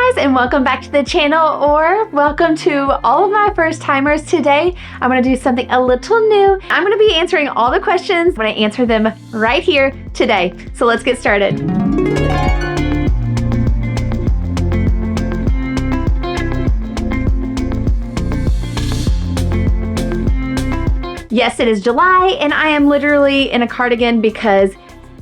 guys, and welcome back to the channel, or welcome to all of my first timers. Today I'm going to do something a little new. I'm going to be answering all the questions. I'm going to answer them right here today. So let's get started. Yes, it is July, and I am literally in a cardigan because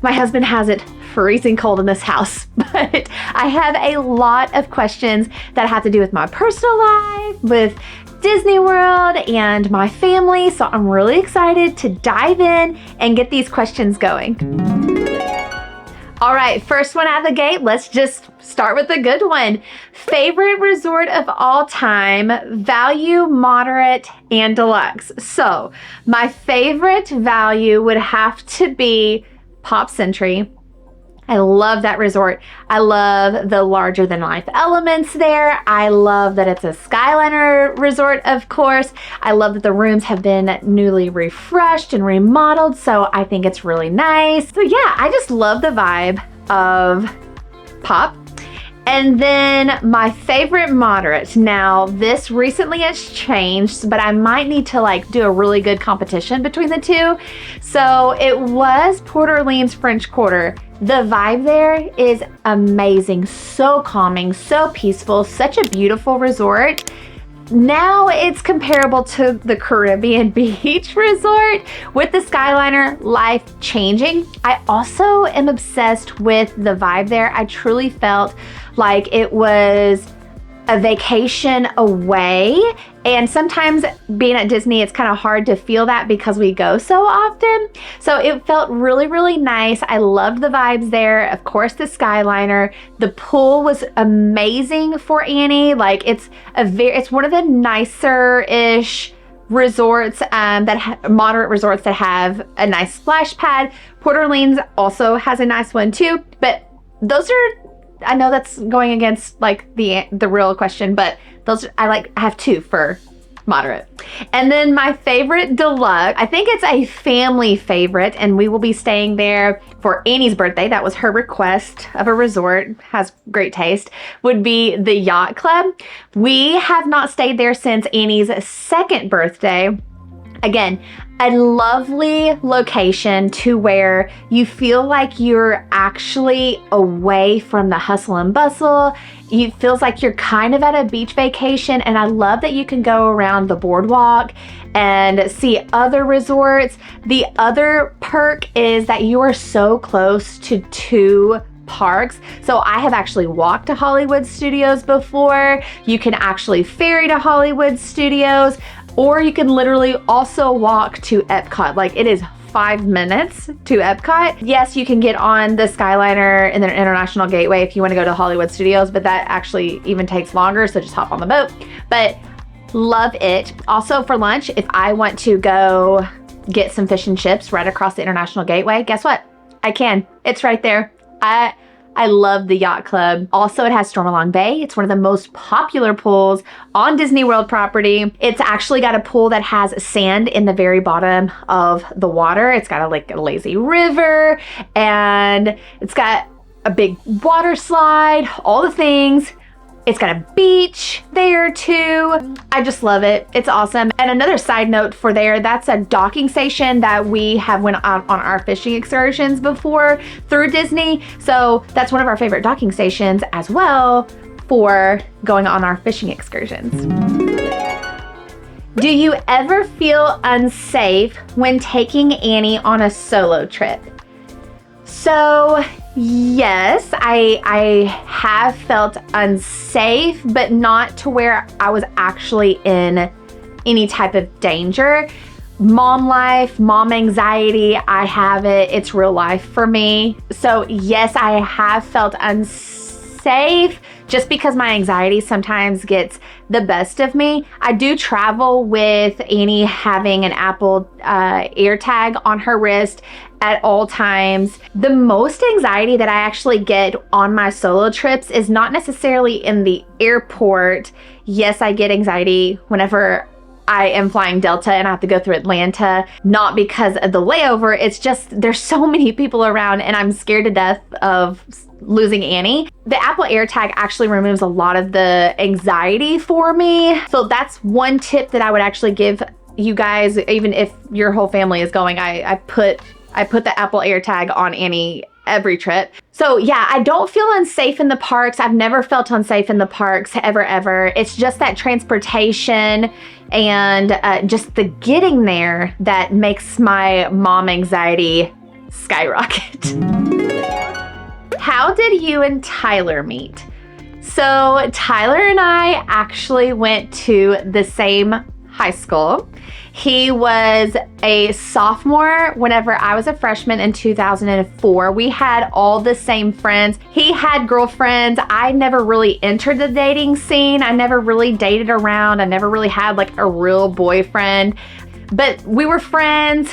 my husband has it freezing cold in this house. But I have a lot of questions that have to do with my personal life, with Disney World, and my family. So I'm really excited to dive in and get these questions going. All right, first one out of the gate, let's just start with a good one. Favorite resort of all time, value, moderate, and deluxe. So my favorite value would have to be Pop Century. I love that resort. I love the larger than life elements there. I love that it's a Skyliner resort, of course. I love that the rooms have been newly refreshed and remodeled, so I think it's really nice. So yeah, I just love the vibe of Pop. And then my favorite moderate. Now, this recently has changed, but I might need to do a really good competition between the two. So it was Port Orleans French Quarter. The vibe there is amazing, so calming, so peaceful, such a beautiful resort. Now it's comparable to the Caribbean Beach Resort with the Skyliner, life-changing. I also am obsessed with the vibe there. I truly felt like it was a vacation away. And sometimes being at Disney, it's kind of hard to feel that because we go so often. So it felt really, really nice. I loved the vibes there. Of course, the Skyliner. The pool was amazing for Annie. It's one of the nicer-ish resorts, moderate resorts that have a nice splash pad. Port Orleans also has a nice one too. But those are, I know that's going against the real question, but those I have two for moderate. And then my favorite deluxe, I think it's a family favorite, and we will be staying there for Annie's birthday. That was her request of a resort, has great taste, would be the Yacht Club. We have not stayed there since Annie's second birthday. Again, a lovely location to where you feel like you're actually away from the hustle and bustle. It feels like you're kind of at a beach vacation, and I love that you can go around the boardwalk and see other resorts. The other perk is that you are so close to two parks. So I have actually walked to Hollywood Studios before. You can actually ferry to Hollywood Studios, or you can literally also walk to Epcot. It is 5 minutes to Epcot. Yes, you can get on the Skyliner in the International Gateway if you want to go to Hollywood Studios, but that actually even takes longer, so just hop on the boat. But love it. Also for lunch, if I want to go get some fish and chips right across the International Gateway, guess what? I can. It's right there. I love the Yacht Club. Also, it has Stormalong Bay. It's one of the most popular pools on Disney World property. It's actually got a pool that has sand in the very bottom of the water. It's got a lazy river, and it's got a big water slide, all the things. It's got a beach there too. I just love it. It's awesome. And another side note for there, that's a docking station that we have went out on our fishing excursions before through Disney. So that's one of our favorite docking stations as well for going on our fishing excursions. Do you ever feel unsafe when taking Annie on a solo trip? So yes, I have felt unsafe, but not to where I was actually in any type of danger. Mom life, mom anxiety, I have it. It's real life for me. So yes, I have felt unsafe just because my anxiety sometimes gets the best of me. I do travel with Annie having an Apple AirTag on her wrist at all times. The most anxiety that I actually get on my solo trips is not necessarily in the airport. Yes, I get anxiety whenever I am flying Delta and I have to go through Atlanta, not because of the layover. It's just there's so many people around and I'm scared to death of losing Annie. The Apple AirTag actually removes a lot of the anxiety for me. So that's one tip that I would actually give you guys, even if your whole family is going. I put the Apple AirTag on Annie every trip. So yeah, I don't feel unsafe in the parks. I've never felt unsafe in the parks ever. It's just that transportation and just the getting there that makes my mom anxiety skyrocket. How did you and Tyler meet? So Tyler and I actually went to the same high school. He was a sophomore whenever I was a freshman in 2004. We had all the same friends. He had girlfriends. I never really entered the dating scene. I never really dated around. I never really had like a real boyfriend, but we were friends.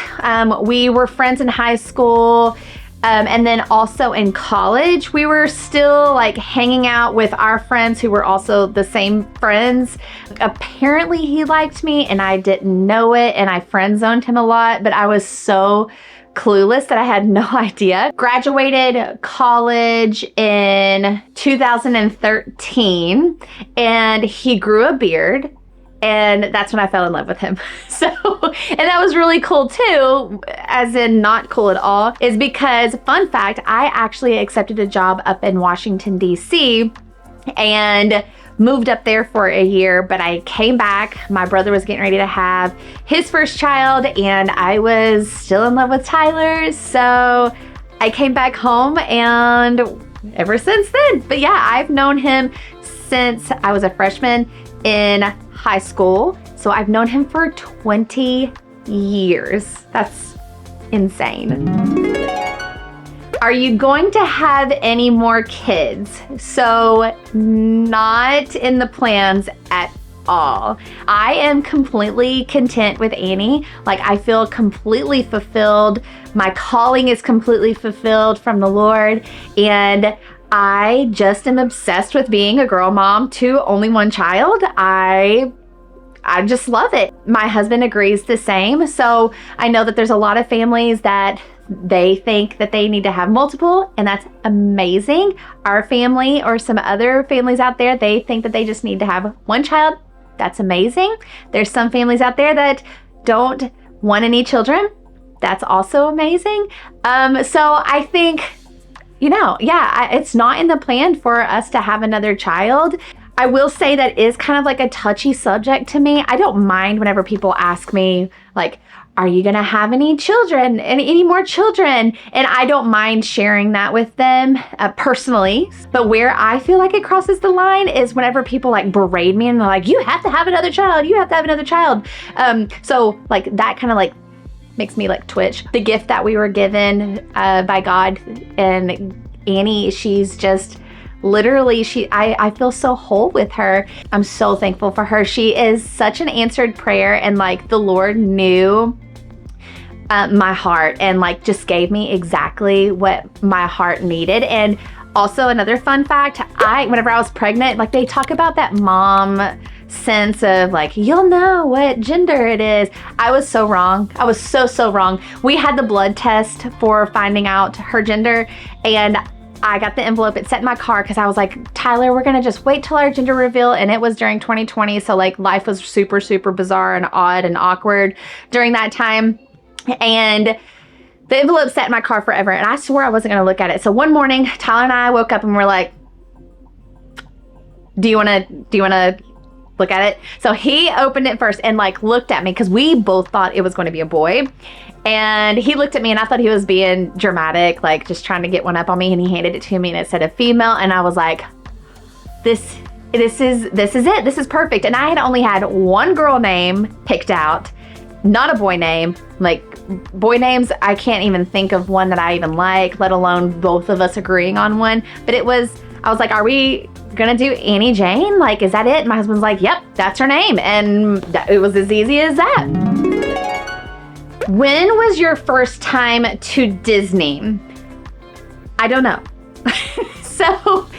We were friends in high school. And then also in college, we were still like hanging out with our friends who were also the same friends. Apparently he liked me and I didn't know it, and I friend zoned him a lot, but I was so clueless that I had no idea. Graduated college in 2013 and he grew a beard. And that's when I fell in love with him. So, and that was really cool too, as in not cool at all, is because, fun fact, I actually accepted a job up in Washington, D.C. and moved up there for a year, but I came back. My brother was getting ready to have his first child and I was still in love with Tyler. So I came back home and ever since then. But yeah, I've known him since I was a freshman in high school. So I've known him for 20 years. That's insane. Are you going to have any more kids? So not in the plans at all. I am completely content with Annie. Like, I feel completely fulfilled. My calling is completely fulfilled from the Lord. And I just am obsessed with being a girl mom to only one child. I just love it. My husband agrees the same. So I know that there's a lot of families that they think that they need to have multiple, and that's amazing. Our family or some other families out there, they think that they just need to have one child. That's amazing. There's some families out there that don't want any children. That's also amazing. So I think, it's not in the plan for us to have another child. I will say that is kind of like a touchy subject to me. I don't mind whenever people ask me, like, are you going to have any children, any more children? And I don't mind sharing that with them personally. But where I feel like it crosses the line is whenever people like berate me and they're like, you have to have another child. You have to have another child. So like that kind of like makes me like twitch. The gift that we were given by God, and Annie, she's just literally, I feel so whole with her. I'm so thankful for her. She is such an answered prayer, and like the Lord knew my heart and like just gave me exactly what my heart needed. And also another fun fact, whenever I was pregnant, like they talk about that mom sense of like, you'll know what gender it is. I was so wrong. I was so wrong. We had the blood test for finding out her gender, and I got the envelope. It sat in my car because I was like, Tyler, we're going to just wait till our gender reveal. And it was during 2020. So like life was super bizarre and odd and awkward during that time. And the envelope sat in my car forever. And I swore I wasn't going to look at it. So one morning, Tyler and I woke up and we're like, do you want to look at it? So he opened it first and like looked at me because we both thought it was going to be a boy. And he looked at me and I thought he was being dramatic, like just trying to get one up on me, and he handed it to me and it said a female, and I was like, this is it. This is perfect. And I had only had one girl name picked out, not a boy name. Like boy names, I can't even think of one that I even like, let alone both of us agreeing on one. But I was like, are we gonna do Annie Jane? Like, is that it? And my husband's like, yep, that's her name. And it was as easy as that. When was your first time to Disney? I don't know. So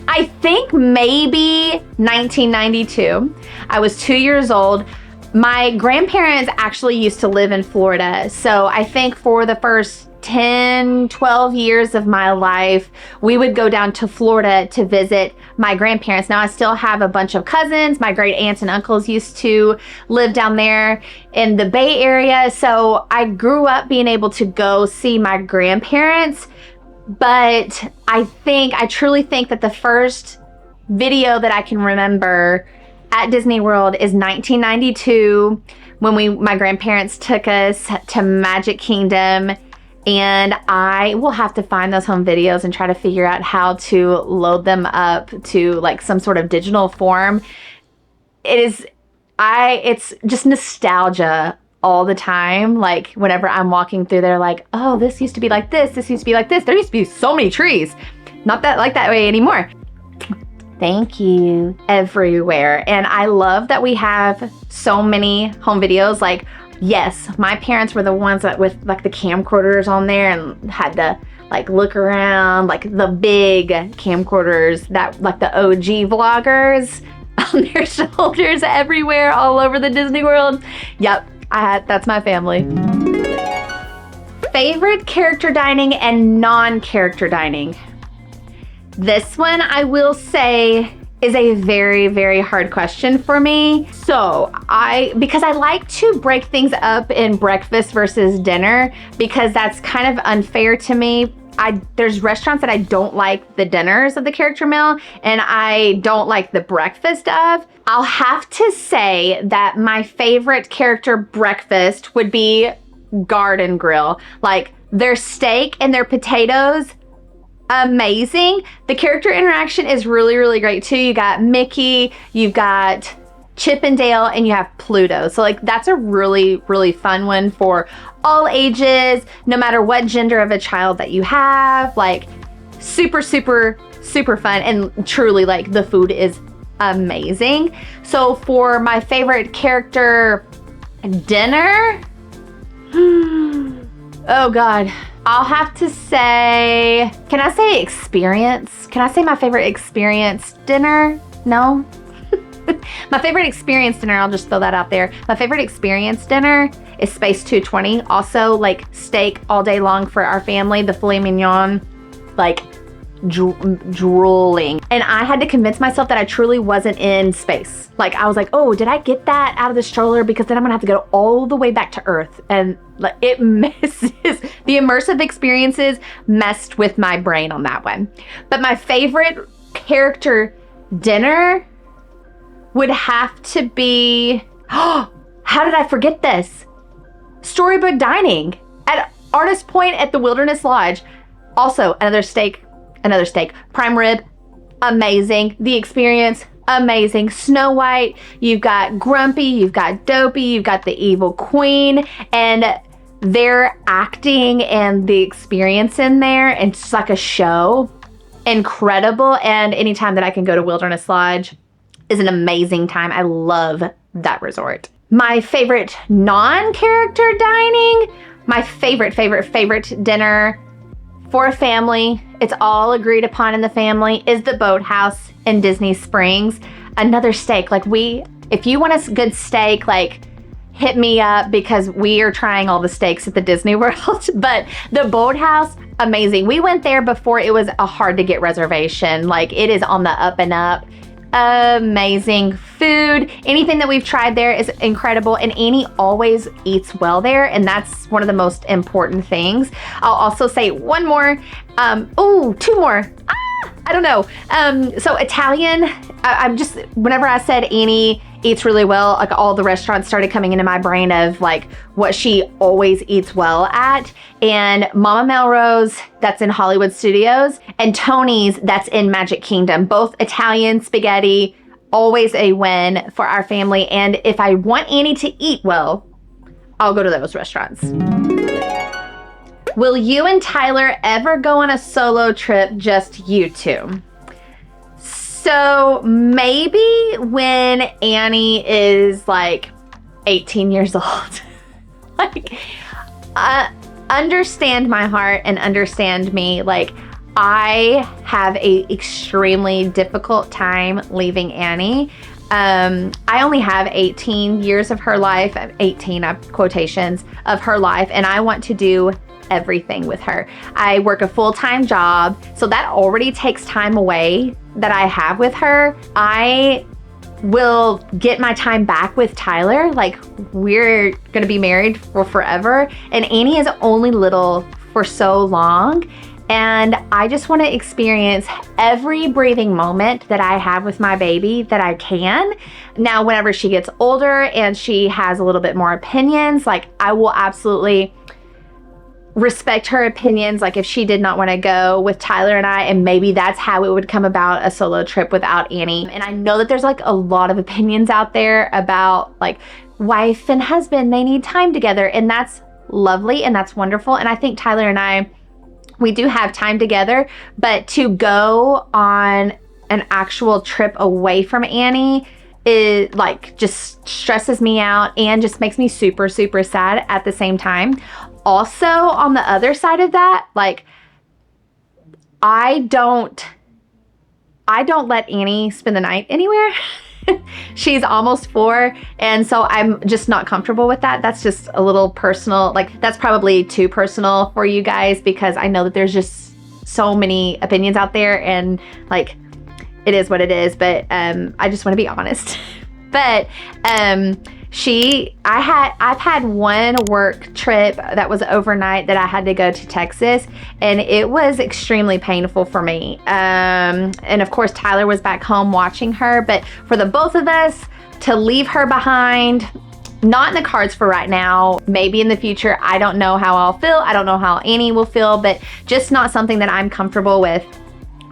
I think maybe 1992. I was 2 years old. My grandparents actually used to live in Florida. So I think for the first 10, 12 years of my life, we would go down to Florida to visit my grandparents. Now I still have a bunch of cousins. My great aunts and uncles used to live down there in the Bay Area. So I grew up being able to go see my grandparents. But I truly think that the first video that I can remember at Disney World is 1992 when my grandparents took us to Magic Kingdom, and I will have to find those home videos and try to figure out how to load them up to like some sort of digital form. It's just nostalgia all the time. Like whenever I'm walking through there, like, oh, this used to be like this used to be like this. There used to be so many trees. Not that like that way anymore. Thank you. Everywhere. And I love that we have so many home videos. Like, yes, my parents were the ones that with like the camcorders on there and had to like look around, like the big camcorders that like the OG vloggers on their shoulders everywhere all over the Disney World. Yep, that's my family. Favorite character dining and non-character dining. This one, I will say, is a very, very hard question for me. So because I like to break things up in breakfast versus dinner, because that's kind of unfair to me. There's restaurants that I don't like the dinners of the character meal, and I don't like the breakfast of. I'll have to say that my favorite character breakfast would be Garden Grill. Like their steak and their potatoes, amazing. The character interaction is really, really great too. You got Mickey, you've got Chip and Dale, and you have Pluto. So like that's a really, really fun one for all ages, no matter what gender of a child that you have. Like super, super, super fun, and truly like the food is amazing. So for my favorite character dinner, oh God, I'll have to say, can I say experience? Can I say my favorite experience dinner? No? My favorite experience dinner, I'll just throw that out there. My favorite experience dinner is Space 220. Also, like steak all day long for our family, the filet mignon, like drooling. And I had to convince myself that I truly wasn't in space. Like I was like, oh, did I get that out of the stroller? Because then I'm gonna have to go all the way back to Earth. And like it messes, the immersive experiences messed with my brain on that one. But my favorite character dinner would have to be, oh, how did I forget this? Storybook dining at Artist Point at the Wilderness Lodge. Also, another steak, prime rib, amazing. The experience, amazing. Snow White, you've got Grumpy, you've got Dopey, you've got the Evil Queen, and their acting and the experience in there, and it's like a show, incredible. And anytime that I can go to Wilderness Lodge is an amazing time. I love that resort. My favorite non-character dining, my favorite dinner for a family, it's all agreed upon in the family, is the Boathouse in Disney Springs. Another steak, like if you want a good steak, like hit me up, because we are trying all the steaks at the Disney World. But the Boathouse, amazing. We went there before it was a hard to get reservation. Like it is on the up and up. Amazing food. Anything that we've tried there is incredible, and Annie always eats well there, and that's one of the most important things. I'll also say one more, two more. I don't know. So Italian, I'm just, whenever I said Annie eats really well, like all the restaurants started coming into my brain of like what she always eats well at. And Mama Melrose, that's in Hollywood Studios, and Tony's, that's in Magic Kingdom. Both Italian spaghetti, always a win for our family. And if I want Annie to eat well, I'll go to those restaurants. Will you and Tyler ever go on a solo trip, just you two? So maybe when Annie is like 18 years old. Like, understand my heart and understand me. Like, I have a extremely difficult time leaving Annie. I only have 18 years of her life, 18 quotations of her life, and I want to do everything with her. I work a full-time job, so that already takes time away that I have with her. I will get my time back with Tyler. Like, we're gonna be married for forever, and Annie is only little for so long, and I just want to experience every breathing moment that I have with my baby that I can. Now, whenever she gets older and she has a little bit more opinions, like, I will absolutely respect her opinions. Like, if she did not want to go with Tyler and I, and maybe that's how it would come about, a solo trip without Annie. And I know that there's like a lot of opinions out there about like wife and husband, they need time together, and that's lovely and that's wonderful. And I think Tyler and I, we do have time together, but to go on an actual trip away from Annie, it like just stresses me out and just makes me super, super sad at the same time. Also, on the other side of that, like, I don't let Annie spend the night anywhere. She's almost 4, and so I'm just not comfortable with that. That's just a little personal. Like, that's probably too personal for you guys, because I know that there's just so many opinions out there, and like, it is what it is. But I just want to be honest. But I've had one work trip that was overnight that I had to go to Texas, and it was extremely painful for me. And of course, Tyler was back home watching her, but for the both of us to leave her behind, not in the cards for right now. Maybe in the future, I don't know how I'll feel. I don't know how Annie will feel, but just not something that I'm comfortable with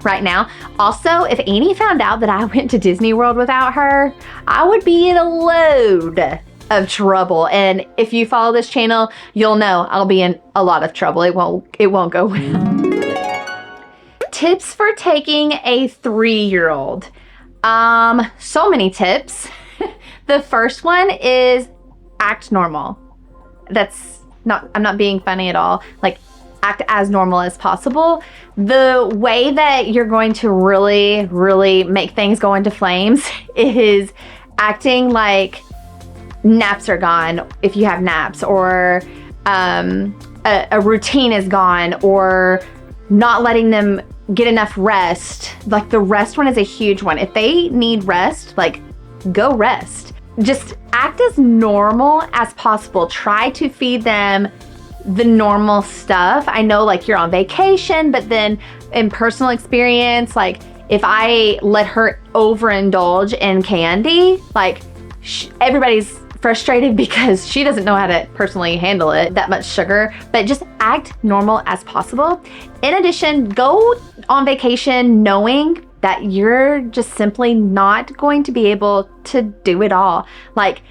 right now. Also, if Annie found out that I went to Disney World without her, I would be in a load of trouble. And if you follow this channel, you'll know I'll be in a lot of trouble. It won't go well. Tips for taking a 3-year-old. So many tips. The first one is act normal. I'm not being funny at all. Like, act as normal as possible. The way that you're going to really, really make things go into flames is acting like naps are gone if you have naps, or a routine is gone, or not letting them get enough rest. Like, the rest one is a huge one. If they need rest, like, go rest. Just act as normal as possible. Try to feed them the normal stuff. I know, like, you're on vacation, but then in personal experience, like, if I let her overindulge in candy, like, everybody's frustrated because she doesn't know how to personally handle it, that much sugar. But just act normal as possible. In addition, go on vacation knowing that you're just simply not going to be able to do it all. Like,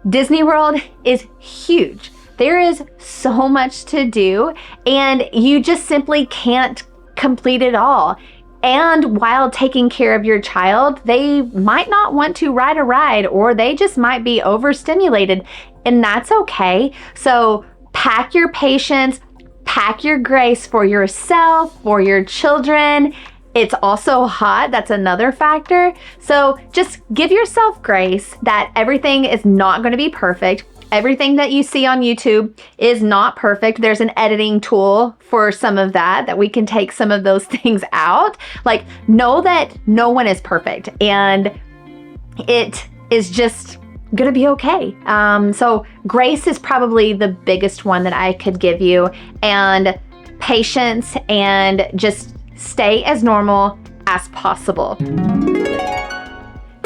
Disney World is huge. There is so much to do, and you just simply can't complete it all. And while taking care of your child, they might not want to ride a ride, or they just might be overstimulated, and that's okay. So pack your patience, pack your grace for yourself, for your children. It's also hot. That's another factor. So just give yourself grace that everything is not going to be perfect. Everything that you see on YouTube is not perfect. There's an editing tool for some of that we can take some of those things out. Like, know that no one is perfect, and it is just gonna be okay. So grace is probably the biggest one that I could give you, and patience, and just stay as normal as possible.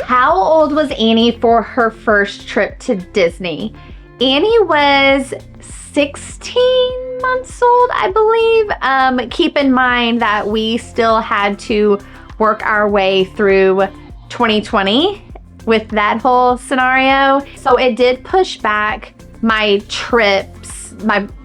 How old was Annie for her first trip to Disney? Annie was 16 months old, I believe. Keep in mind that we still had to work our way through 2020 with that whole scenario. So it did push back my trips,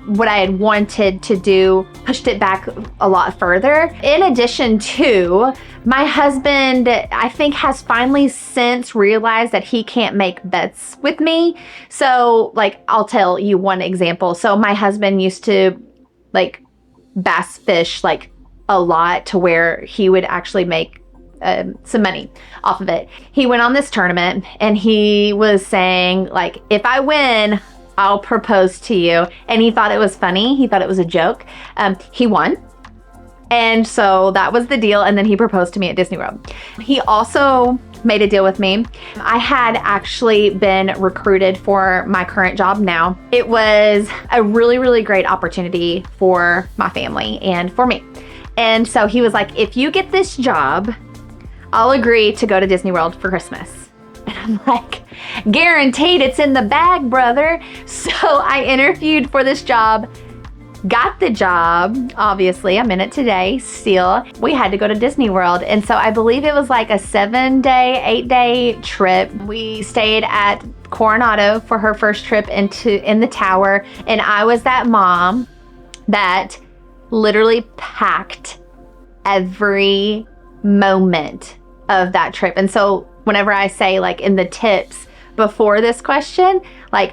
what I had wanted to do, pushed it back a lot further. In addition to, my husband, I think, has finally since realized that he can't make bets with me. So, like, I'll tell you one example. So my husband used to, like, bass fish, like, a lot, to where he would actually make some money off of it. He went on this tournament and he was saying, like, if I win, I'll propose to you. And he thought it was funny. He thought it was a joke. He won. And so that was the deal. And then he proposed to me at Disney World. He also made a deal with me. I had actually been recruited for my current job now. It was a really, really great opportunity for my family and for me. And so he was like, if you get this job, I'll agree to go to Disney World for Christmas. And I'm like, guaranteed, it's in the bag, brother. So I interviewed for this job, got the job. Obviously, I'm in it today still. We had to go to Disney World. And so I believe it was like a 7-day, 8-day trip. We stayed at Coronado for her first trip in the tower. And I was that mom that literally packed every moment of that trip. And so whenever I say, like, in the tips before this question, like,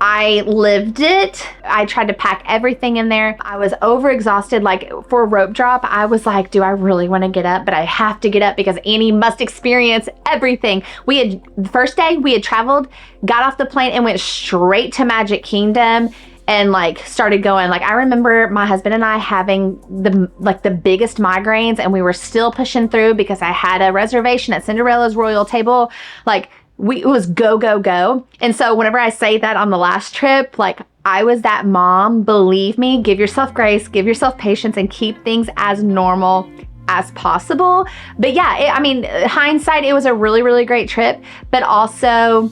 I lived it. I tried to pack everything in there. I was overexhausted. Like, for a rope drop, I was like, do I really want to get up? But I have to get up because Annie must experience everything. The first day we had traveled, got off the plane and went straight to Magic Kingdom and like started going. Like, I remember my husband and I having the biggest migraines, and we were still pushing through because I had a reservation at Cinderella's Royal Table. Like, it was go, go, go. And so whenever I say that on the last trip, like, I was that mom. Believe me, give yourself grace, give yourself patience, and keep things as normal as possible. But yeah, I mean, hindsight, it was a really, really great trip, but also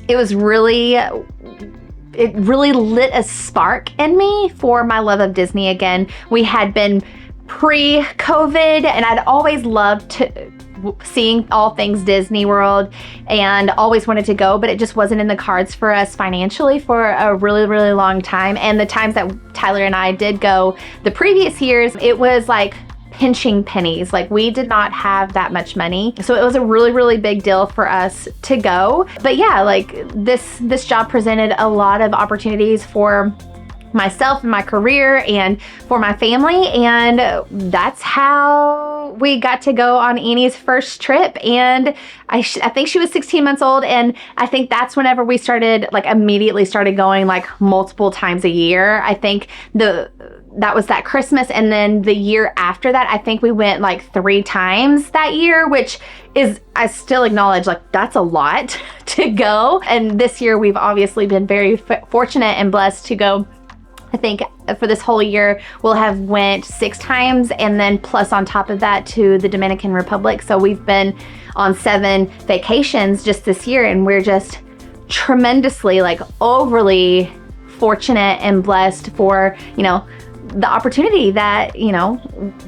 it really lit a spark in me for my love of Disney again. We had been pre-COVID, and I'd always loved seeing all things Disney World and always wanted to go, but it just wasn't in the cards for us financially for a really, really long time. And the times that Tyler and I did go the previous years, it was like pinching pennies. Like, we did not have that much money. So it was a really, really big deal for us to go. But yeah, like, this job presented a lot of opportunities for myself and my career and for my family. And that's how we got to go on Annie's first trip. And I think she was 16 months old. And I think that's whenever we immediately started going like multiple times a year. I think that was that Christmas. And then the year after that, I think we went like 3 times that year, which is, I still acknowledge, like, that's a lot to go. And this year we've obviously been very fortunate and blessed to go. I think for this whole year, we'll have went 6 times, and then plus on top of that to the Dominican Republic. So we've been on 7 vacations just this year, and we're just tremendously, like, overly fortunate and blessed for, the opportunity that,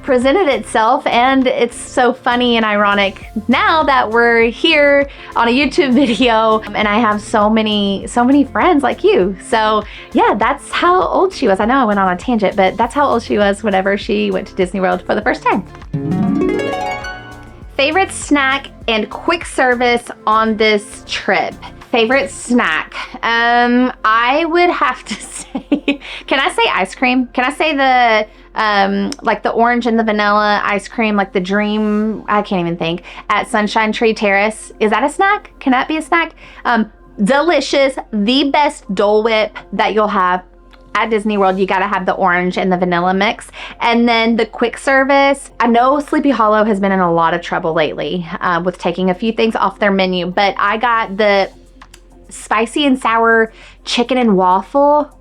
presented itself. And it's so funny and ironic now that we're here on a YouTube video and I have so many friends like you. So yeah, that's how old she was. I know I went on a tangent, but that's how old she was whenever she went to Disney World for the first time. Favorite snack and quick service on this trip. Favorite snack. I would have to say, can I say ice cream? Can I say the orange and the vanilla ice cream, like the dream, I can't even think, at Sunshine Tree Terrace? Is that a snack? Can that be a snack? Delicious, the best Dole Whip that you'll have at Disney World. You gotta have the orange and the vanilla mix. And then the quick service, I know Sleepy Hollow has been in a lot of trouble lately with taking a few things off their menu, but I got the spicy and sour chicken and waffle.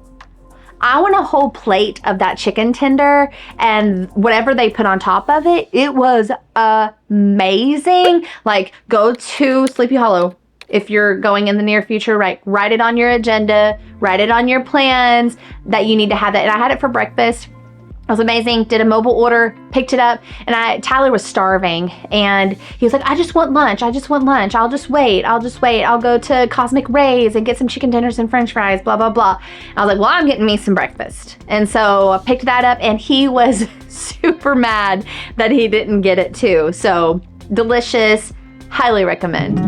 I want a whole plate of that chicken tender and whatever they put on top of it. It was amazing. Like, go to Sleepy Hollow if you're going in the near future. Write it on your agenda, write it on your plans that you need to have that. And I had it for breakfast. It was amazing. Did a mobile order, picked it up, and Tyler was starving, and he was like, I just want lunch. I'll just wait. I'll go to Cosmic Ray's and get some chicken tenders and french fries, blah, blah, blah. I was like, well, I'm getting me some breakfast. And so I picked that up, and he was super mad that he didn't get it too. So delicious, highly recommend.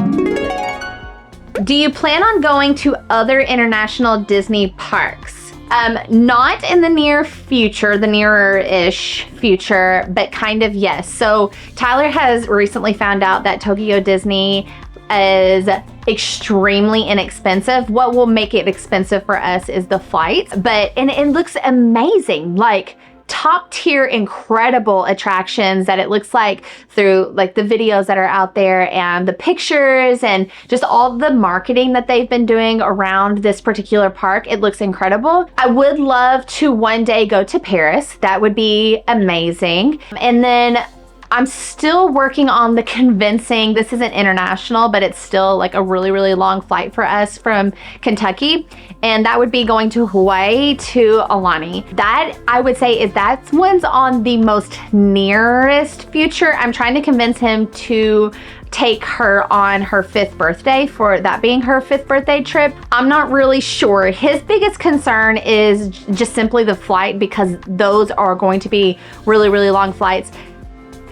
Do you plan on going to other international Disney parks? Not in the near future, the nearer-ish future, but kind of yes. So Tyler has recently found out that Tokyo Disney is extremely inexpensive. What will make it expensive for us is the flights, and it looks amazing. Like top tier, incredible attractions that it looks like through like the videos that are out there and the pictures and just all the marketing that they've been doing around this particular park. It looks incredible. I would love to one day go to Paris. That would be amazing. And then I'm still working on the convincing. This isn't international, but it's still like a really, really long flight for us from Kentucky. And that would be going to Hawaii to Alani. That I would say that's one's on the most nearest future. I'm trying to convince him to take her on her 5th birthday, for that being her 5th birthday trip. I'm not really sure. His biggest concern is just simply the flight, because those are going to be really, really long flights.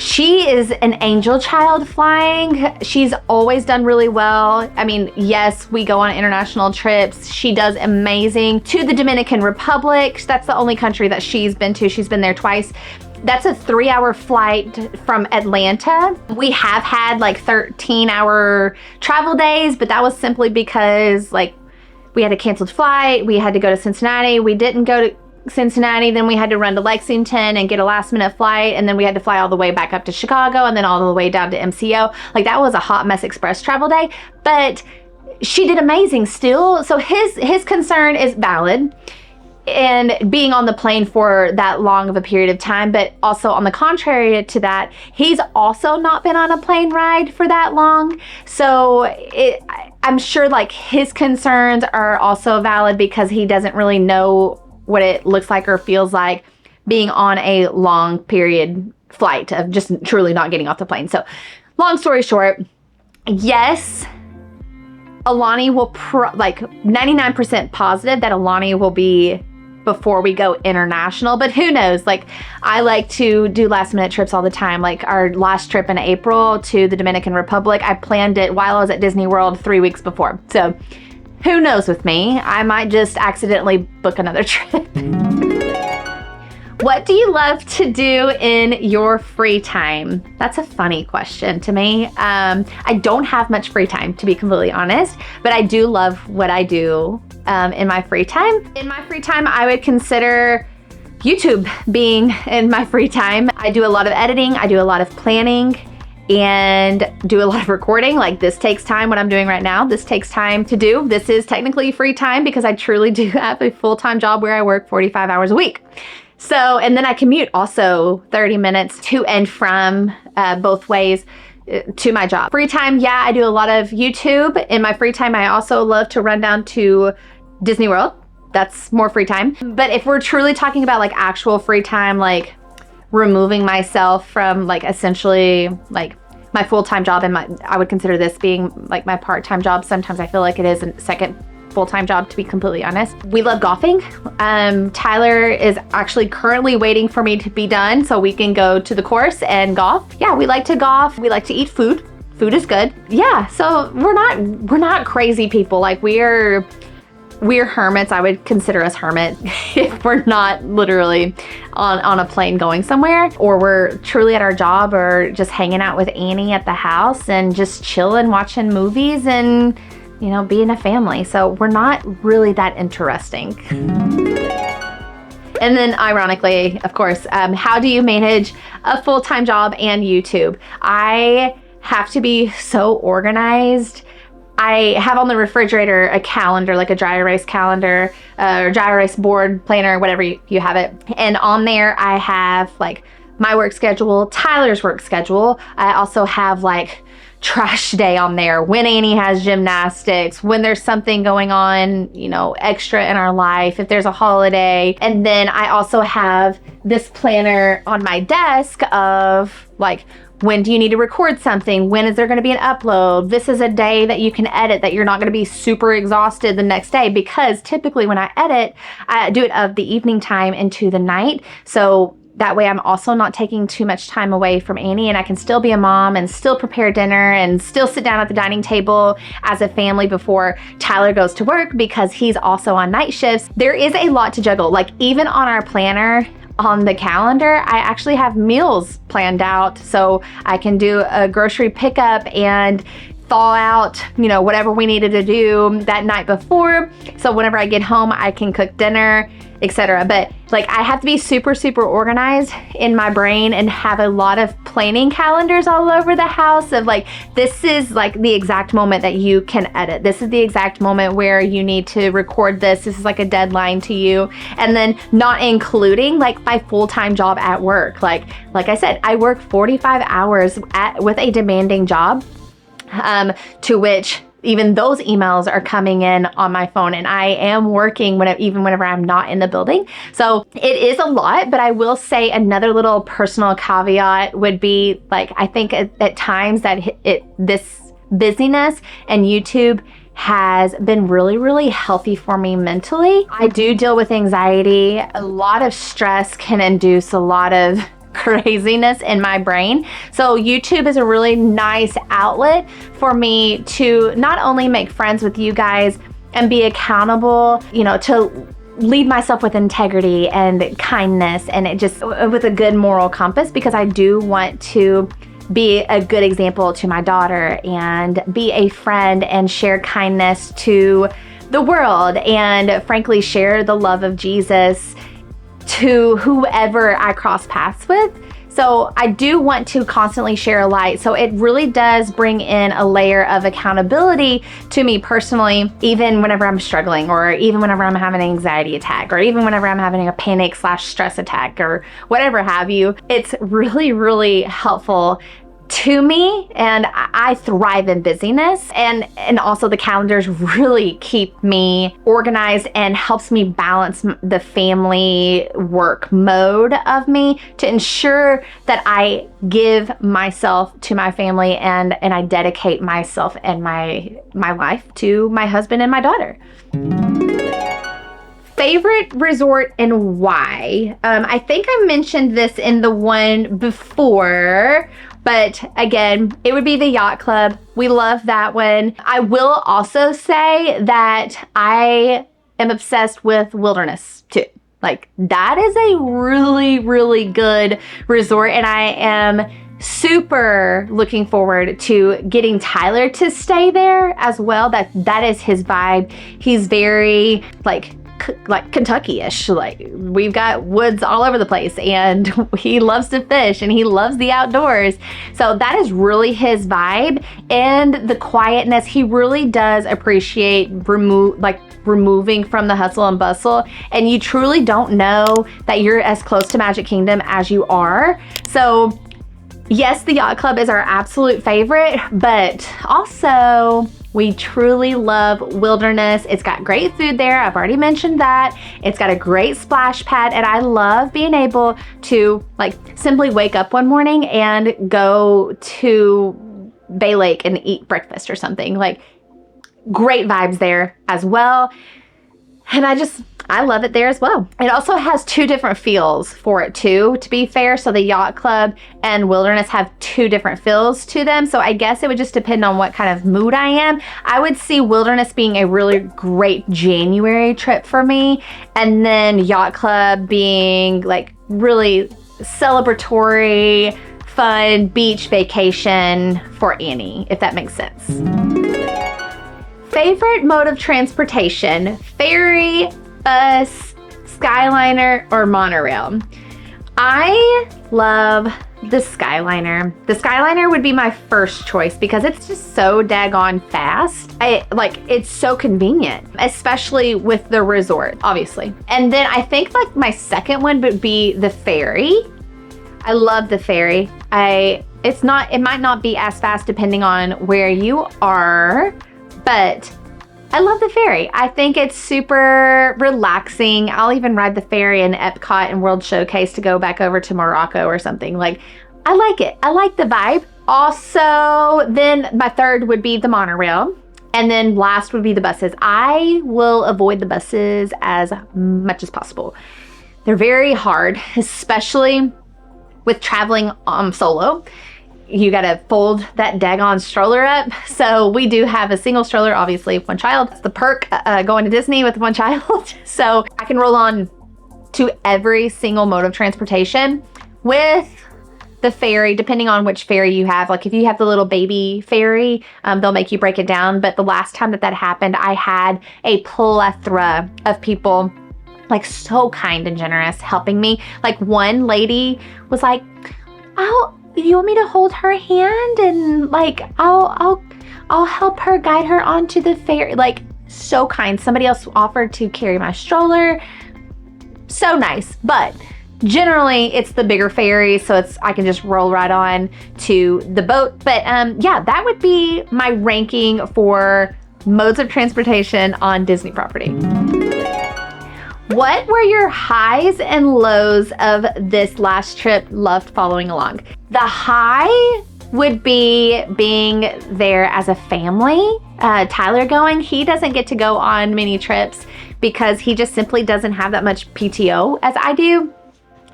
She is an angel child flying. She's always done really well. I mean, yes, we go on international trips. She does amazing. To the Dominican Republic, that's the only country that she's been to. She's been there twice. That's a 3-hour flight from Atlanta. We have had like 13-hour travel days, but that was simply because like we had a canceled flight. We had to go to Cincinnati. We didn't go to Cincinnati, then we had to run to Lexington and get a last minute flight, and then we had to fly all the way back up to Chicago and then all the way down to MCO. Like that was a hot mess express travel day, but she did amazing still. So his concern is valid, and being on the plane for that long of a period of time, but also on the contrary to that, he's also not been on a plane ride for that long. So I'm sure like his concerns are also valid, because he doesn't really know what it looks like or feels like being on a long period flight of just truly not getting off the plane. So long story short, yes, Alani will like 99% positive that Alani will be before we go international, but who knows? Like I like to do last minute trips all the time. Like our last trip in April to the Dominican Republic, I planned it while I was at Disney World 3 weeks before. So who knows with me? I might just accidentally book another trip. What do you love to do in your free time? That's a funny question to me. I don't have much free time, to be completely honest, but I do love what I do in my free time. In my free time, I would consider YouTube being in my free time. I do a lot of editing. I do a lot of planning, and do a lot of recording. Like this takes time. What I'm doing right now, this takes time to do. This is technically free time because I truly do have a full-time job where I work 45 hours a week. So, and then I commute also 30 minutes to and from both ways to my job. Free time, yeah, I do a lot of YouTube. In my free time, I also love to run down to Disney World. That's more free time. But if we're truly talking about like actual free time, like removing myself from like essentially like my full-time job, and I would consider this being like my part-time job. Sometimes I feel like it is a second full-time job, to be completely honest. We love golfing. Tyler is actually currently waiting for me to be done so we can go to the course and golf. Yeah, we like to golf. We like to eat food. Food is good. Yeah, so we're not crazy people. Like we're hermits. I would consider us hermit if we're not literally on a plane going somewhere, or we're truly at our job, or just hanging out with Annie at the house and just chilling, watching movies, and you know, being a family. So we're not really that interesting. And then ironically, of course, how do you manage a full-time job and YouTube? I have to be so organized. I have on the refrigerator a calendar, like a dry erase calendar, or dry erase board, planner, whatever you have it. And on there I have like my work schedule, Tyler's work schedule. I also have like trash day on there, when Annie has gymnastics, when there's something going on, you know, extra in our life, if there's a holiday. And then I also have this planner on my desk of like, when do you need to record something? When is there going to be an upload? This is a day that you can edit, that you're not going to be super exhausted the next day, because typically when I edit, I do it of the evening time into the night. So That way I'm also not taking too much time away from Annie, and I can still be a mom and still prepare dinner and still sit down at the dining table as a family before Tyler goes to work, because he's also on night shifts. There is a lot to juggle. Like, even on our planner, on the calendar, I actually have meals planned out so I can do a grocery pickup and thaw out, whatever we needed to do that night before. So whenever I get home, I can cook dinner, etc. But like, I have to be super, super organized in my brain and have a lot of planning calendars all over the house of like, this is like the exact moment that you can edit. This is the exact moment where you need to record this. This is like a deadline to you. And then not including like my full-time job at work. Like I said, I work 45 hours with a demanding job, to which even those emails are coming in on my phone, and I am working even whenever I'm not in the building. So it is a lot, but I will say another little personal caveat would be like, I think at times that this busyness and YouTube has been really, really healthy for me mentally. I do deal with anxiety. A lot of stress can induce a lot of craziness in my brain. So YouTube is a really nice outlet for me to not only make friends with you guys and be accountable, to lead myself with integrity and kindness, and it just with a good moral compass, because I do want to be a good example to my daughter and be a friend and share kindness to the world, and frankly share the love of Jesus to whoever I cross paths with. So I do want to constantly share a light. So it really does bring in a layer of accountability to me personally, even whenever I'm struggling, or even whenever I'm having an anxiety attack, or even whenever I'm having a panic/stress attack, or whatever have you. It's really, really helpful to me, and I thrive in busyness, and also the calendars really keep me organized and helps me balance the family work mode of me to ensure that I give myself to my family and I dedicate myself and my life to my husband and my daughter. Favorite resort and why? I think I mentioned this in the one before, but again, it would be the yacht club. We love that one. I will also say that I am obsessed with wilderness too. Like, that is a really, really good resort, and I am super looking forward to getting Tyler to stay there as well. That is his vibe. He's very like Kentucky-ish. Like, we've got woods all over the place, and he loves to fish and he loves the outdoors. So that is really his vibe, and the quietness. He really does appreciate removing from the hustle and bustle, and you truly don't know that you're as close to Magic Kingdom as you are. So yes, the yacht club is our absolute favorite, but also we truly love wilderness. It's got great food there. I've already mentioned that. It's got a great splash pad, and I love being able to simply wake up one morning and go to Bay Lake and eat breakfast or something. Great vibes there as well. And I love it there as well. It also has two different feels for it too, to be fair. So the yacht club and wilderness have two different feels to them. So I guess it would just depend on what kind of mood I am. I would see wilderness being a really great January trip for me. And then yacht club being really celebratory, fun beach vacation for Annie, if that makes sense. Favorite mode of transportation: ferry, bus, Skyliner, or Monorail? I love the Skyliner. The Skyliner would be my first choice because it's just so daggone fast. It's so convenient, especially with the resort, obviously. And then I think my second one would be the ferry. I love the ferry. It might not be as fast depending on where you are, but I love the ferry. I think it's super relaxing. I'll even ride the ferry in Epcot and World Showcase to go back over to Morocco or something. I like it. I like the vibe. Also, then my third would be the monorail. And then last would be the buses. I will avoid the buses as much as possible. They're very hard, especially with traveling solo. You gotta fold that daggone stroller up. So we do have a single stroller, obviously, with one child. It's the perk going to Disney with one child. So I can roll on to every single mode of transportation. With the ferry, depending on which ferry you have, like if you have the little baby ferry, they'll make you break it down. But the last time that happened, I had a plethora of people, like so kind and generous, helping me. Like one lady was like, "Oh, you want me to hold her hand and like I'll help her, guide her onto the ferry." Like so kind. Somebody else offered to carry my stroller. So nice. But generally it's the bigger ferry, so I can just roll right on to the boat. But yeah, that would be my ranking for modes of transportation on Disney property. What were your highs and lows of this last trip? Loved following along. The high would be being there as a family. Tyler going, he doesn't get to go on many trips because he just simply doesn't have that much PTO as I do.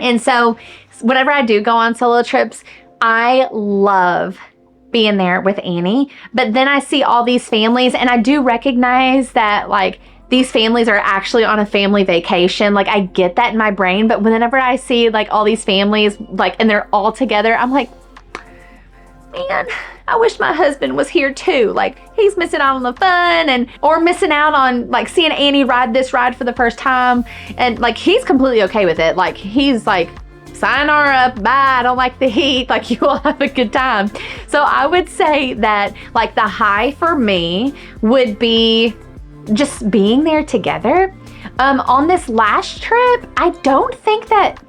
And so whenever I do go on solo trips, I love being there with Annie. But then I see all these families and I do recognize that like these families are actually on a family vacation. Like I get that in my brain, but whenever I see like all these families like and they're all together, I'm like, man, I wish my husband was here too. Like he's missing out on the fun or missing out on like seeing Annie ride this ride for the first time. And like, he's completely okay with it. Like he's like, sayonara, bye, I don't like the heat. Like you will have a good time. So I would say that like the high for me would be just being there together. On this last trip, I don't think that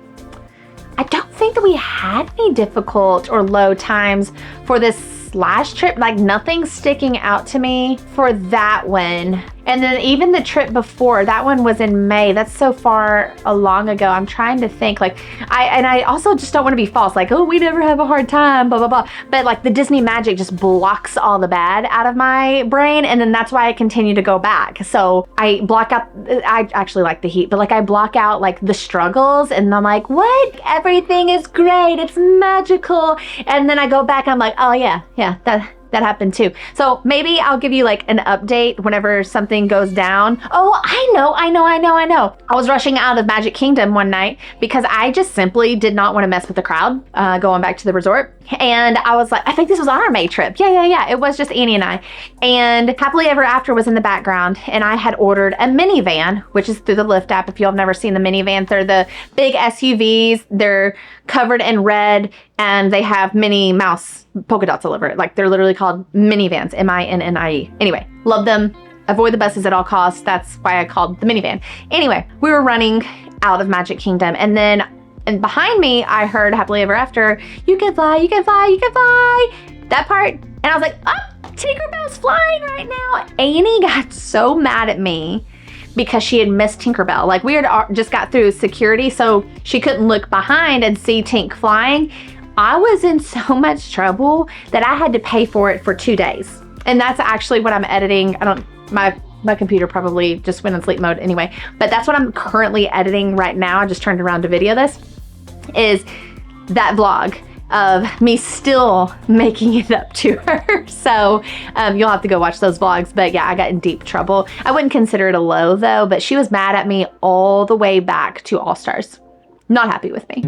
we had any difficult or low times for this last trip. Like nothing sticking out to me for that one. And then even the trip before, that one was in May. That's so far long ago. I'm trying to think like, I also just don't want to be false. Like, oh, we never have a hard time, blah, blah, blah. But like the Disney magic just blocks all the bad out of my brain. And then that's why I continue to go back. So I block out, I actually like the heat, but like I block out like the struggles and I'm like, what? Everything is great. It's magical. And then I go back and I'm like, oh yeah, that happened too. So maybe I'll give you like an update whenever something goes down. Oh, I know. I was rushing out of Magic Kingdom one night because I just simply did not want to mess with the crowd going back to the resort. And I was like, I think this was on our May trip. Yeah. It was just Annie and I. And Happily Ever After was in the background. And I had ordered a minivan, which is through the Lyft app. If you have never seen the minivans, they're the big SUVs. They're covered in red and they have Minnie Mouse polka dots all over it. Like they're literally called minivans, MINNIE. Anyway, love them. Avoid the buses at all costs. That's why I called the minivan. Anyway, we were running out of Magic Kingdom and behind me, I heard Happily Ever After, you can fly, you can fly, you can fly. That part. And I was like, oh, Tinkerbell's flying right now. Annie got so mad at me because she had missed Tinkerbell. Like we had just got through security, so she couldn't look behind and see Tink flying. I was in so much trouble that I had to pay for it for 2 days. And that's actually what I'm editing. My computer probably just went in sleep mode anyway, but that's what I'm currently editing right now. I just turned around to video this, is that vlog of me still making it up to her. So you'll have to go watch those vlogs. But yeah, I got in deep trouble. I wouldn't consider it a low though, but she was mad at me all the way back to All Stars. Not happy with me.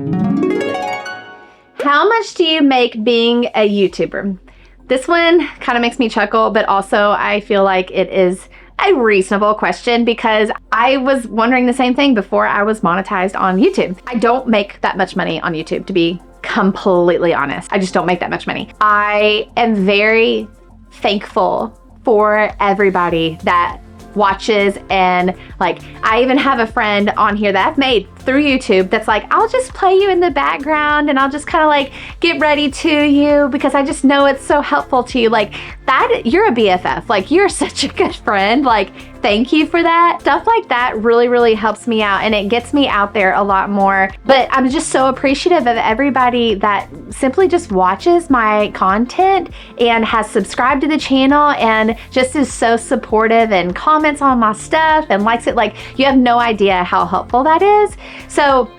How much do you make being a YouTuber? This one kind of makes me chuckle, but also I feel like it is a reasonable question because I was wondering the same thing before I was monetized on YouTube. I don't make that much money on YouTube, to be completely honest. I just don't make that much money. I am very thankful for everybody that watches, and like I even have a friend on here that I've made through YouTube that's like, I'll just play you in the background and I'll just kind of like get ready to you because I just know it's so helpful to you. Like that, you're a BFF. Like you're such a good friend. Like thank you for that. Stuff like that really, really helps me out and it gets me out there a lot more. But I'm just so appreciative of everybody that simply just watches my content and has subscribed to the channel and just is so supportive and comments on my stuff and likes it. Like, you have no idea how helpful that is. So,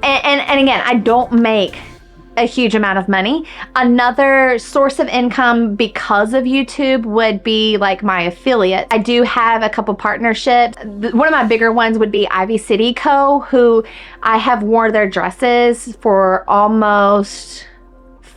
and again, I don't make a huge amount of money. Another source of income because of YouTube would be like my affiliate. I do have a couple partnerships. One of my bigger ones would be Ivy City Co., who I have worn their dresses for almost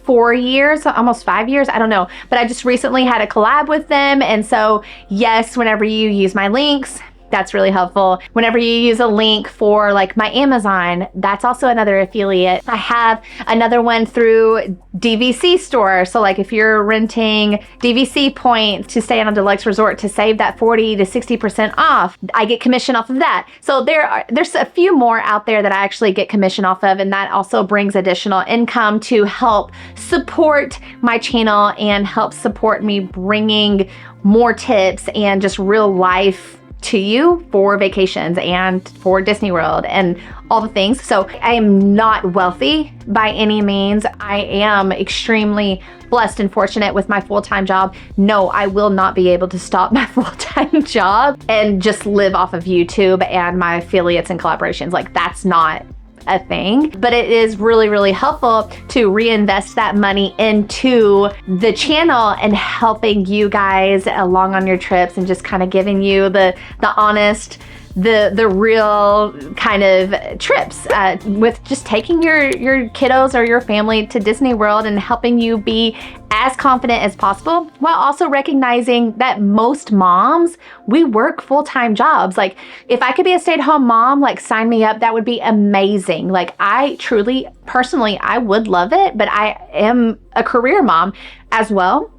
4 years, almost 5 years, I don't know. But I just recently had a collab with them. And so yes, whenever you use my links, that's really helpful. Whenever you use a link for like my Amazon, that's also another affiliate. I have another one through DVC store. So like if you're renting DVC points to stay on a deluxe resort to save that 40 to 60% off, I get commission off of that. So there's a few more out there that I actually get commission off of, and that also brings additional income to help support my channel and help support me bringing more tips and just real life to you for vacations and for Disney World and all the things. So I am not wealthy by any means. I am extremely blessed and fortunate with my full-time job. No, I will not be able to stop my full-time job and just live off of YouTube and my affiliates and collaborations. Like, that's not a thing, but it is really, really helpful to reinvest that money into the channel and helping you guys along on your trips and just kind of giving you the honest, the real kind of trips with just taking your kiddos or your family to Disney World and helping you be as confident as possible, while also recognizing that most moms, we work full-time jobs. Like, if I could be a stay-at-home mom, like, sign me up. That would be amazing. Like, I truly, personally, I would love it, but I am a career mom as well.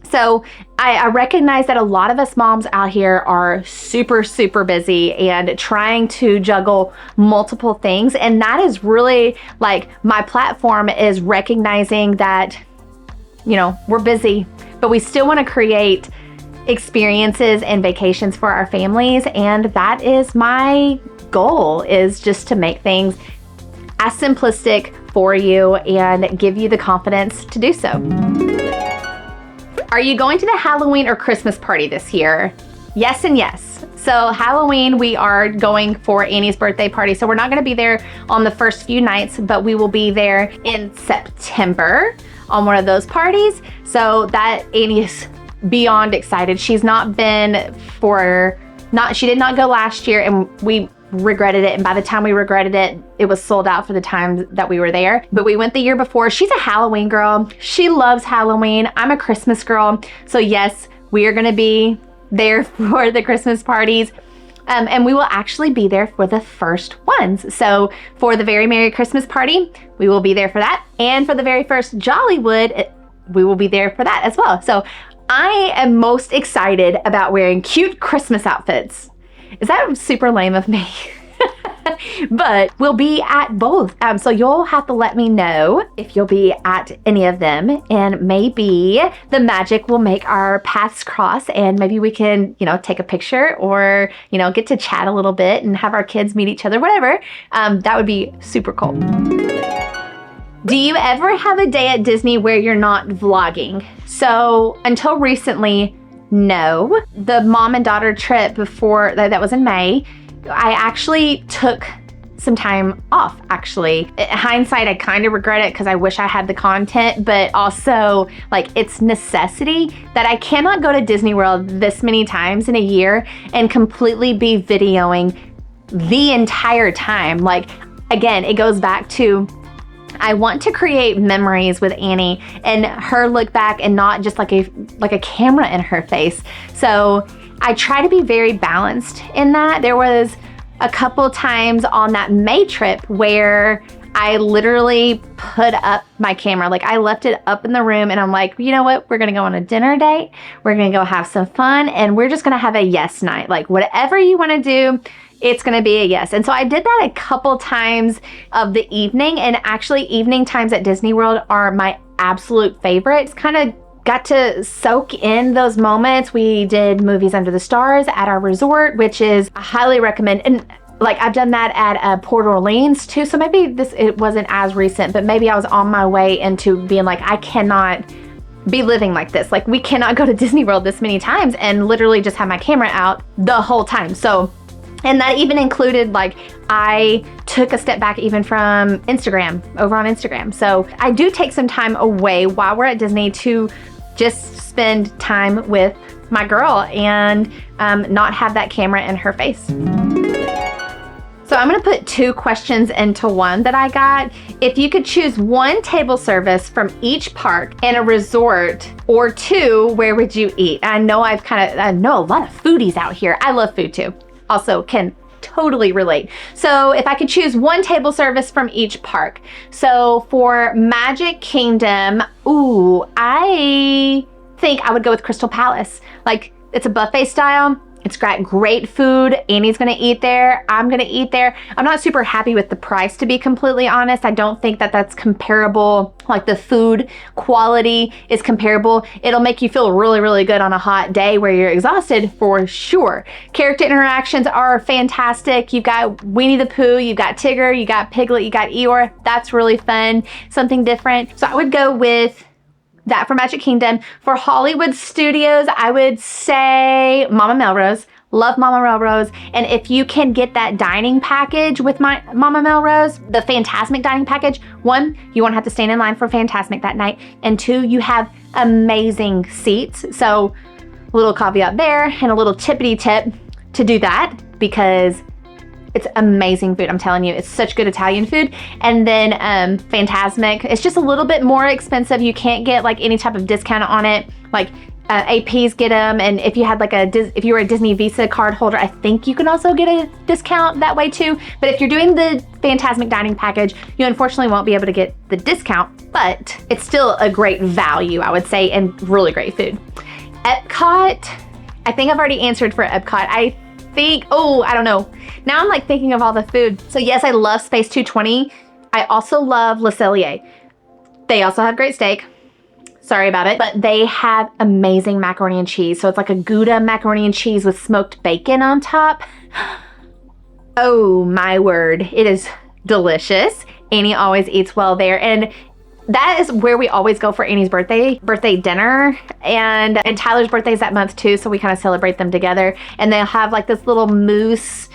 So I recognize that a lot of us moms out here are super, super busy and trying to juggle multiple things. And that is really like my platform, is recognizing that, you know, we're busy, but we still want to create experiences and vacations for our families. And that is my goal, is just to make things as simplistic for you and give you the confidence to do so. Are you going to the Halloween or Christmas party this year? Yes and yes. So Halloween, we are going for Annie's birthday party. So we're not going to be there on the first few nights, but we will be there in September on one of those parties. So that Annie is beyond excited. She's not been she did not go last year, and we regretted it, and by the time we regretted it, it was sold out for the time that we were there. But we went the year before. She's a Halloween girl. She loves Halloween. I'm a Christmas girl. So yes, we are going to be there for the Christmas parties. And we will actually be there for the first ones. So for the Very Merry Christmas party, we will be there for that. And for the very first Jollywood, we will be there for that as well. So I am most excited about wearing cute Christmas outfits. Is that super lame of me? But we'll be at both. So you'll have to let me know if you'll be at any of them, and maybe the magic will make our paths cross, and maybe we can, you know, take a picture or, you know, get to chat a little bit and have our kids meet each other, whatever. That would be super cool. Do you ever have a day at Disney where you're not vlogging? So until recently, no. The mom and daughter trip before that was in May, I actually took some time off, actually. In hindsight, I kind of regret it because I wish I had the content, but also like it's necessity that I cannot go to Disney World this many times in a year and completely be videoing the entire time. Like, again, it goes back to, I want to create memories with Annie and her look back and not just like a camera in her face. So I try to be very balanced in that. There was a couple times on that May trip where I literally put up my camera. Like, I left it up in the room and I'm like, you know what? We're gonna go on a dinner date. We're gonna go have some fun, and we're just gonna have a yes night. Like, whatever you wanna do, it's gonna be a yes. And so I did that a couple times of the evening, and actually evening times at Disney World are my absolute favorite. It's kind of got to soak in those moments. We did movies under the stars at our resort, which is I highly recommend. And like I've done that at Port Orleans too. So maybe it wasn't as recent, but maybe I was on my way into being like, I cannot be living like this. Like we cannot go to Disney World this many times and literally just have my camera out the whole time. So, and that even included like, I took a step back even from Instagram, over on Instagram. So I do take some time away while we're at Disney to just spend time with my girl and not have that camera in her face. So I'm gonna put 2 questions into one that I got. If you could choose one table service from each park in a resort or 2, where would you eat? I know I know a lot of foodies out here. I love food too. Also can totally relate. So if I could choose one table service from each park. So for Magic Kingdom, I think I would go with Crystal Palace. Like it's a buffet style. It's got great food. Annie's gonna eat there. I'm gonna eat there. I'm not super happy with the price, to be completely honest. I don't think that that's comparable. Like the food quality is comparable. It'll make you feel really, really good on a hot day where you're exhausted for sure. Character interactions are fantastic. You've got Winnie the Pooh, you've got Tigger, you got Piglet, you got Eeyore. That's really fun, something different. So I would go with that for Magic Kingdom. For Hollywood Studios, I would say Mama Melrose. Love Mama Melrose. And if you can get that dining package with my Mama Melrose, the Fantasmic dining package, 1, you won't have to stand in line for Fantasmic that night. And 2, you have amazing seats. So a little caveat there and a little tippity tip to do that because it's amazing food. I'm telling you, it's such good Italian food. And then Fantasmic, it's just a little bit more expensive. You can't get like any type of discount on it. Like APs get them. And if you had like if you were a Disney Visa card holder, I think you can also get a discount that way too. But if you're doing the Fantasmic dining package, you unfortunately won't be able to get the discount, but it's still a great value, I would say, and really great food. Epcot, I think I've already answered for Epcot. I don't know. Now I'm like thinking of all the food. So yes, I love Space 220. I also love Le Cellier. They also have great steak. Sorry about it. But they have amazing macaroni and cheese. So it's like a Gouda macaroni and cheese with smoked bacon on top. Oh my word. It is delicious. Annie always eats well there. And that is where we always go for Annie's birthday dinner. And Tyler's birthday is that month too. So we kind of celebrate them together. And they'll have like this little mousse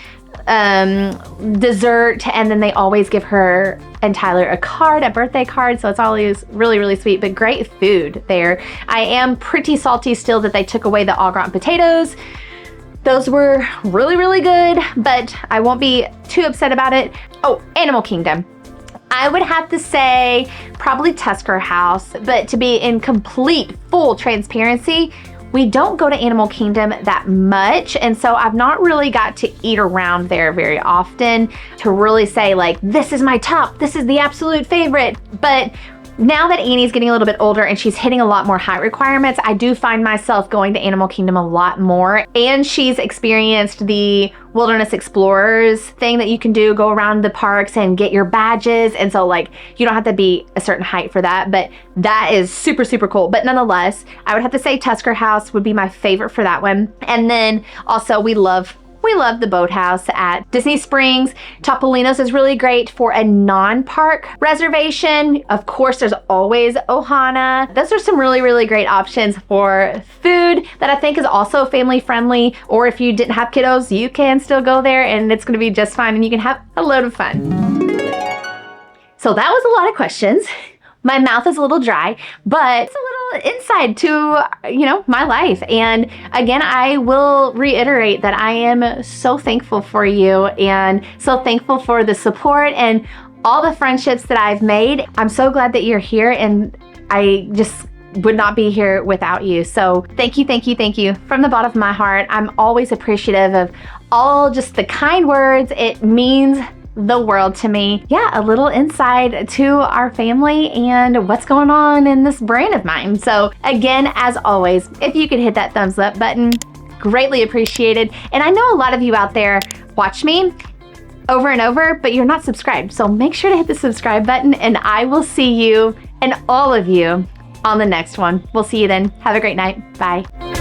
dessert, and then they always give her and Tyler a birthday card, so it's always really, really sweet, but great food there. I am pretty salty still that they took away the au gratin potatoes. Those were really, really good, but I won't be too upset about it. Oh, Animal Kingdom. I would have to say probably Tusker House, but to be in complete, full transparency, we don't go to Animal Kingdom that much, and so I've not really got to eat around there very often to really say like, this is my top, this is the absolute favorite. But now that Annie's getting a little bit older and she's hitting a lot more height requirements, I do find myself going to Animal Kingdom a lot more. And she's experienced the Wilderness Explorers thing that you can do, go around the parks and get your badges. And so like, you don't have to be a certain height for that, but that is super, super cool. But nonetheless, I would have to say Tusker House would be my favorite for that one. And then also we love the boathouse at Disney Springs. Topolino's is really great for a non-park reservation. Of course, there's always Ohana. Those are some really, really great options for food that I think is also family friendly. Or if you didn't have kiddos, you can still go there and it's gonna be just fine and you can have a load of fun. So that was a lot of questions. My mouth is a little dry, but it's a little insight to, my life. And again, I will reiterate that I am so thankful for you and so thankful for the support and all the friendships that I've made. I'm so glad that you're here, and I just would not be here without you. So thank you, thank you, thank you from the bottom of my heart. I'm always appreciative of all just the kind words. It means the world to me. Yeah, a little insight to our family and what's going on in this brain of mine. So again, as always, if you could hit that thumbs up button, greatly appreciated. And I know a lot of you out there watch me over and over, but you're not subscribed. So make sure to hit the subscribe button, and I will see you and all of you on the next one. We'll see you then. Have a great night. Bye.